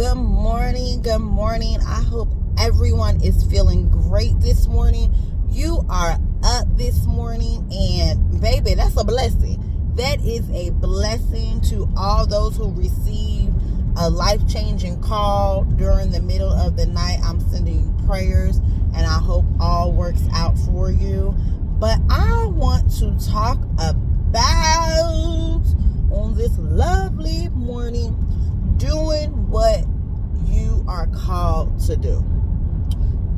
Good morning. Good morning. I hope everyone is feeling great this morning. You are up this morning, and baby, that's a blessing. That is a blessing to all those who received a life-changing call during the middle of the night. I'm sending you prayers, and I hope all works out for you. But I want to talk about, on this lovely morning, doing what you are called to do.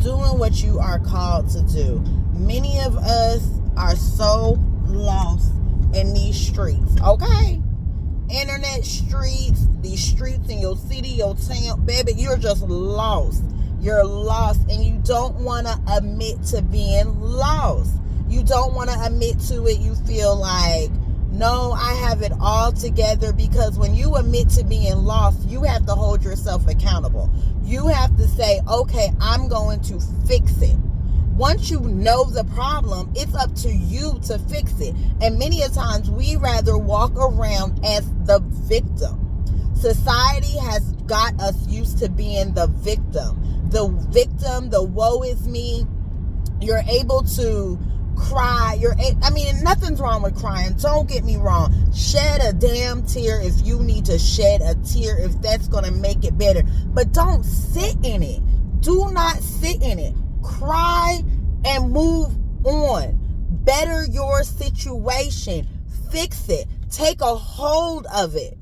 Doing what you are called to do. Many of us are so lost in these streets, okay? Internet streets, these streets in your city, your town, baby, you're just lost. You're lost, and you don't want to admit to being lost. You don't want to admit to it. You feel like, no, I have it all together, because when you admit to being lost, you have to hold yourself accountable. You have to say, okay, I'm going to fix it. Once you know the problem, it's up to you to fix it. And many a times we rather walk around as the victim. Society has got us used to being the victim. The victim, the woe is me. You're able to cry. Nothing's wrong with crying. Don't get me wrong. Shed a damn tear if you need to shed a tear, if that's going to make it better. But don't sit in it. Do not sit in it. Cry and move on. Better your situation. Fix it. Take a hold of it.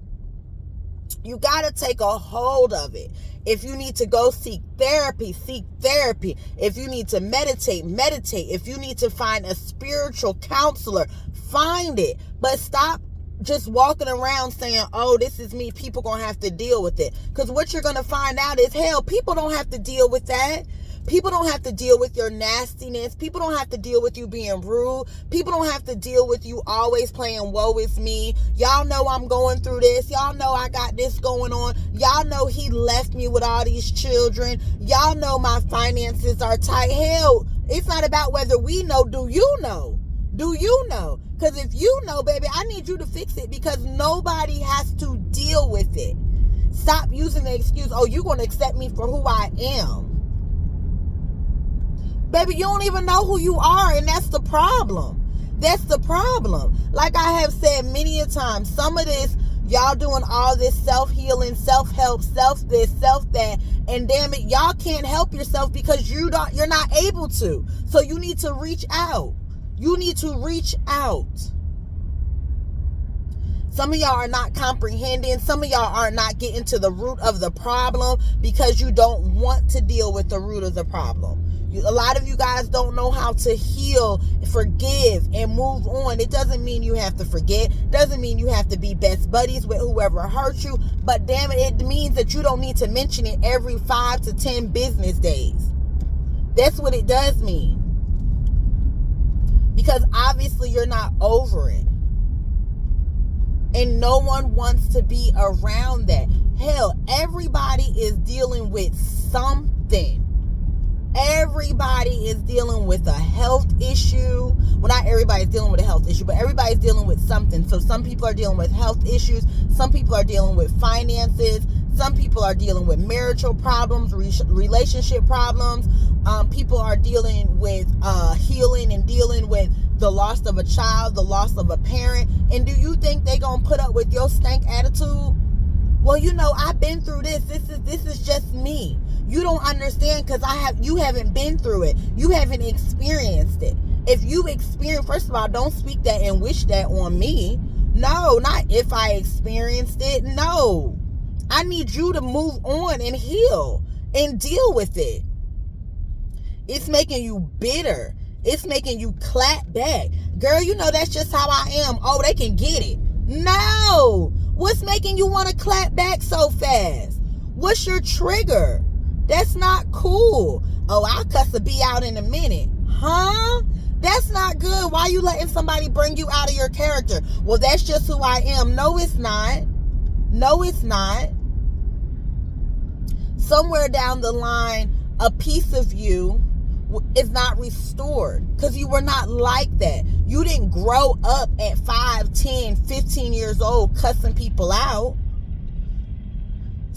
You got to take a hold of it. If you need to go seek therapy, seek therapy. If you need to meditate, meditate. If you need to find a spiritual counselor, find it. But stop just walking around saying, oh, this is me. People going to have to deal with it. Because what you're going to find out is, hell, people don't have to deal with that. People don't have to deal with your nastiness. People don't have to deal with you being rude. People don't have to deal with you always playing woe is me. Y'all know I'm going through this. Y'all know I got this going on. Y'all know he left me with all these children. Y'all know my finances are tight. Hell, it's not about whether we know. Do you know? Do you know? Because if you know, baby, I need you to fix it, because nobody has to deal with it. Stop using the excuse, oh, you're going to accept me for who I am. Baby, you don't even know who you are, and that's the problem. That's the problem. Like I have said many a time, some of this, y'all doing all this self-healing, self-help, self-this, self-that, and damn it, y'all can't help yourself because you're not able to. So you need to reach out. You need to reach out. Some of y'all are not comprehending. Some of y'all are not getting to the root of the problem because you don't want to deal with the root of the problem. A lot of you guys don't know how to heal, forgive, and move on. It doesn't mean you have to forget. Doesn't mean you have to be best buddies with whoever hurt you. But damn it, it means that you don't need to mention it every 5 to 10 business days. That's what it does mean. Because obviously you're not over it. And no one wants to be around that. Hell, everybody is dealing with something. Everybody is dealing with a health issue. Well, not everybody's dealing with a health issue, but everybody's dealing with something. So some people are dealing with health issues. Some people are dealing with finances. Some people are dealing with marital problems, relationship problems. People are dealing with healing and dealing with the loss of a child, the loss of a parent. And do you think they gonna put up with your stank attitude? Well, you know, I've been through this. This is just me. You don't understand because you haven't been through it. You haven't experienced it. If you experience, first of all, don't speak that and wish that on me. No, not if I experienced it. No. I need you to move on and heal and deal with it. It's making you bitter. It's making you clap back. Girl, you know that's just how I am. Oh, they can get it. No. What's making you want to clap back so fast? What's your trigger? That's not cool. Oh, I'll cuss a bee out in a minute. Huh? That's not good. Why are you letting somebody bring you out of your character? Well, that's just who I am. No, it's not. No, it's not. Somewhere down the line, a piece of you is not restored because you were not like that. You didn't grow up at 5, 10, 15 years old cussing people out.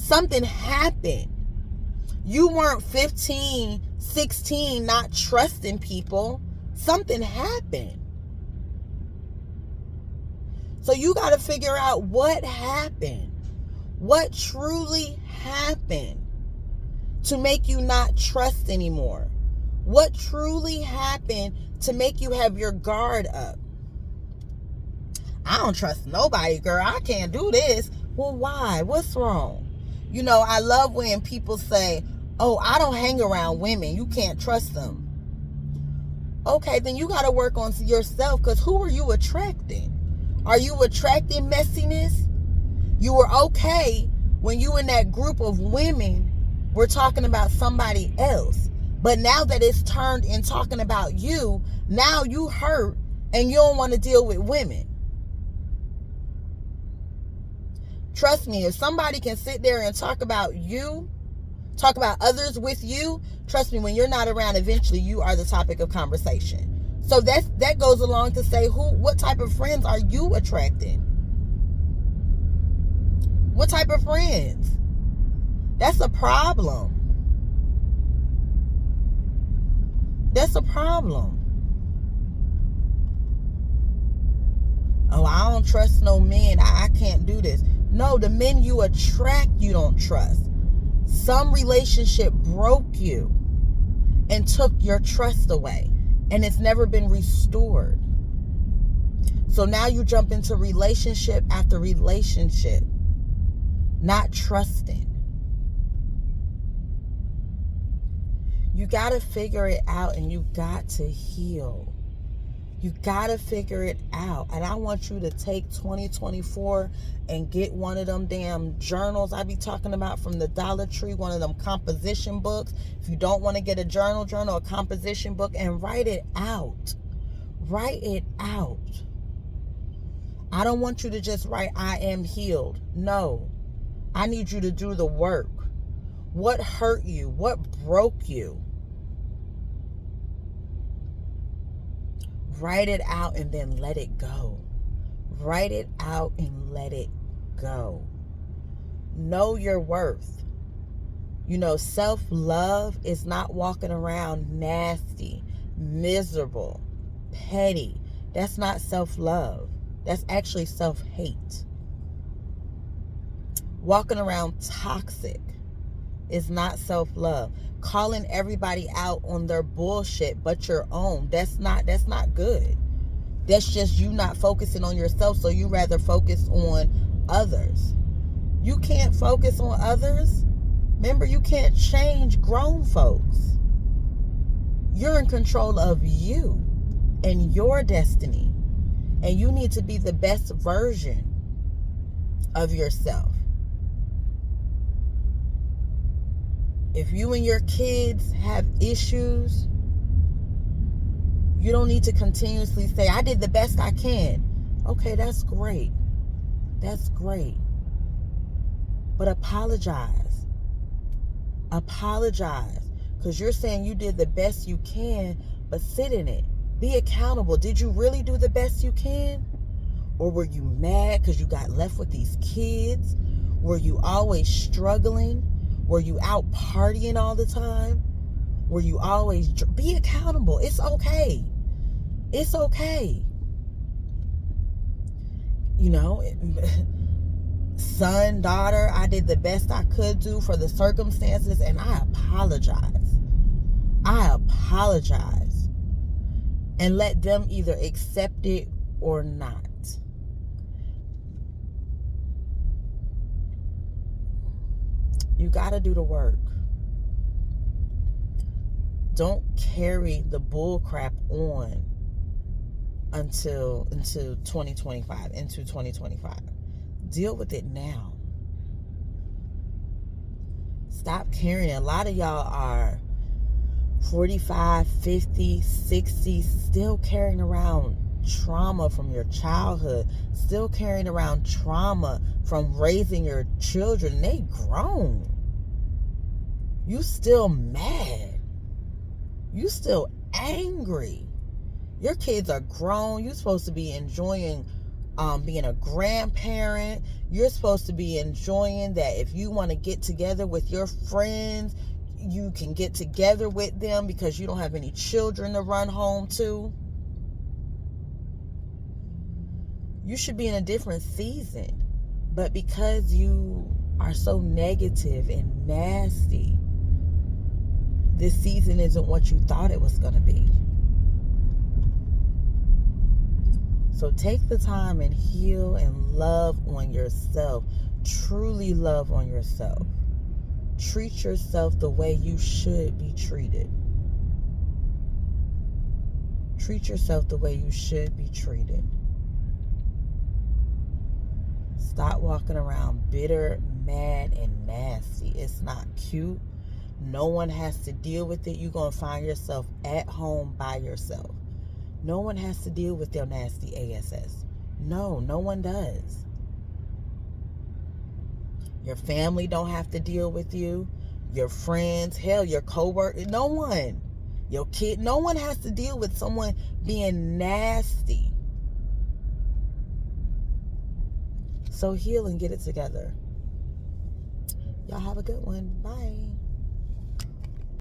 Something happened. You weren't 15, 16, not trusting people. Something happened. So you got to figure out what happened. What truly happened to make you not trust anymore? What truly happened to make you have your guard up? I don't trust nobody, girl. I can't do this. Well, why? What's wrong? You know, I love when people say, oh, I don't hang around women. You can't trust them. Okay, then you got to work on yourself, because who are you attracting? Are you attracting messiness? You were okay when you in that group of women were talking about somebody else. But now that it's turned in talking about you, now you hurt and you don't want to deal with women. Trust me, if somebody can sit there and talk about you, talk about others with you, trust me, when you're not around, eventually you are the topic of conversation. So that goes along to say, what type of friends are you attracting? What type of friends? That's a problem. That's a problem. Oh, I don't trust no men. I can't do this. No, the men you attract, you don't trust. Some relationship broke you and took your trust away, and it's never been restored. So now you jump into relationship after relationship, not trusting. You got to figure it out, and you got to heal. You got to figure it out. And I want you to take 2024 and get one of them damn journals I be talking about from the Dollar Tree, one of them composition books. If you don't want to get a journal, a composition book, and write it out. Write it out. I don't want you to just write, I am healed. No. I need you to do the work. What hurt you? What broke you? Write it out and then let it go. Write it out and let it go. Know your worth. You know, self-love is not walking around nasty, miserable, petty. That's not self-love. That's actually self-hate. Walking around toxic is not self-love. Calling everybody out on their bullshit but your own, that's not good. That's just you not focusing on yourself, so you rather focus on others. You can't focus on others. Remember, you can't change grown folks. You're in control of you and your destiny, and you need to be the best version of yourself. If you and your kids have issues, you don't need to continuously say, I did the best I can. Okay, that's great. That's great. But apologize. Apologize. Because you're saying you did the best you can, but sit in it. Be accountable. Did you really do the best you can? Or were you mad because you got left with these kids? Were you always struggling? Were you out partying all the time? Were you always... Be accountable. It's okay. It's okay. You know, son, daughter, I did the best I could do for the circumstances, and I apologize. I apologize. And let them either accept it or not. You got to do the work. Don't carry the bull crap on until 2025, into 2025. Deal with it now. Stop carrying it. A lot of y'all are 45, 50, 60, still carrying around trauma from your childhood, still carrying around trauma from raising your children. They grown. You still mad. You still angry. Your kids are grown. You're supposed to be enjoying being a grandparent. You're supposed to be enjoying that. If you want to get together with your friends, you can get together with them because you don't have any children to run home to. You should be in a different season. But because you are so negative and nasty, this season isn't what you thought it was going to be. So take the time and heal and love on yourself. Truly love on yourself. Treat yourself the way you should be treated. Treat yourself the way you should be treated. Stop walking around bitter, mad, and nasty. It's not cute. No one has to deal with it. You're going to find yourself at home by yourself. No one has to deal with your nasty ass. No one does. Your family don't have to deal with you. Your friends, hell, your coworkers, no one. Your kid, no one has to deal with someone being nasty. So heal and get it together. Y'all have a good one. Bye.